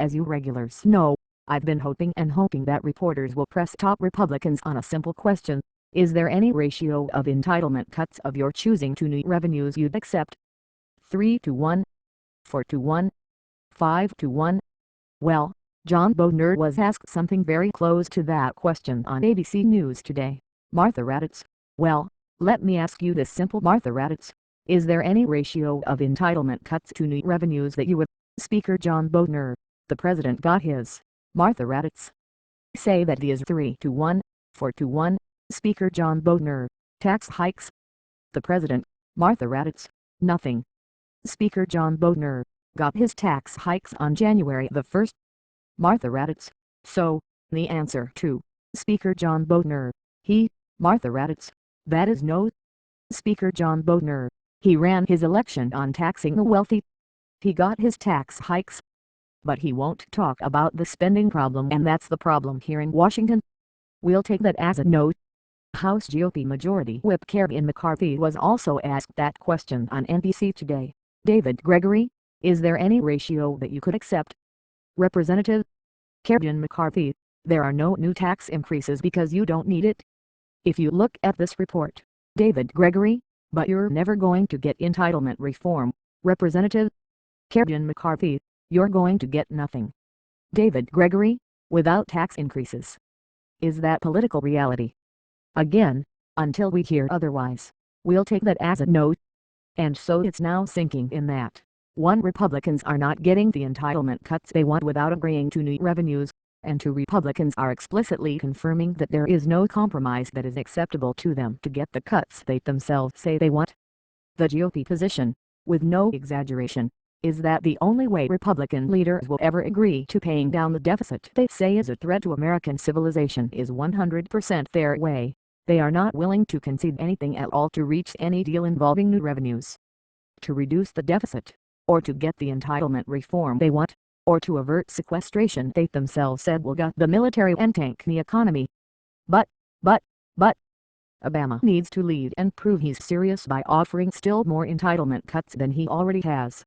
As you regulars know, I've been hoping and hoping that reporters will press top Republicans on a simple question. Is there any ratio of entitlement cuts of your choosing to new revenues you'd accept? 3-1, 4-1, 5-1. Well, John Bodner was asked something very close to that question on ABC News today. Martha Raddatz. Well, let me ask you this simple, Martha Raddatz. Is there any ratio of entitlement cuts to new revenues that you would? Speaker John Bodner, the president got his. Martha Raddatz. Say that he is 3-1, 4-1. Speaker John Bodner, tax hikes. The president, Martha Raddatz. Nothing. Speaker John Bodner, got his tax hikes on January the 1st. Martha Raddatz. So, the answer to Speaker John Bodner, Martha Raddatz, that is no. Speaker John Bodner, he ran his election on taxing the wealthy. He got his tax hikes. But he won't talk about the spending problem, and that's the problem here in Washington. We'll take that as a no. House GOP Majority Whip Kevin McCarthy was also asked that question on NBC today. David Gregory, is there any ratio that you could accept? Representative Kevin McCarthy, there are no new tax increases because you don't need it. If you look at this report, David Gregory, but you're never going to get entitlement reform. Representative Kevin McCarthy, you're going to get nothing. David Gregory, without tax increases. Is that political reality? Again, until we hear otherwise, we'll take that as a no. And so it's now sinking in that 1. Republicans are not getting the entitlement cuts they want without agreeing to new revenues, and 2. Republicans are explicitly confirming that there is no compromise that is acceptable to them to get the cuts they themselves say they want. The GOP position, with no exaggeration, is that the only way Republican leaders will ever agree to paying down the deficit they say is a threat to American civilization is 100% their way. They are not willing to concede anything at all to reach any deal involving new revenues, to reduce the deficit, or to get the entitlement reform they want, or to avert sequestration they themselves said will gut the military and tank the economy. But, Obama needs to lead and prove he's serious by offering still more entitlement cuts than he already has.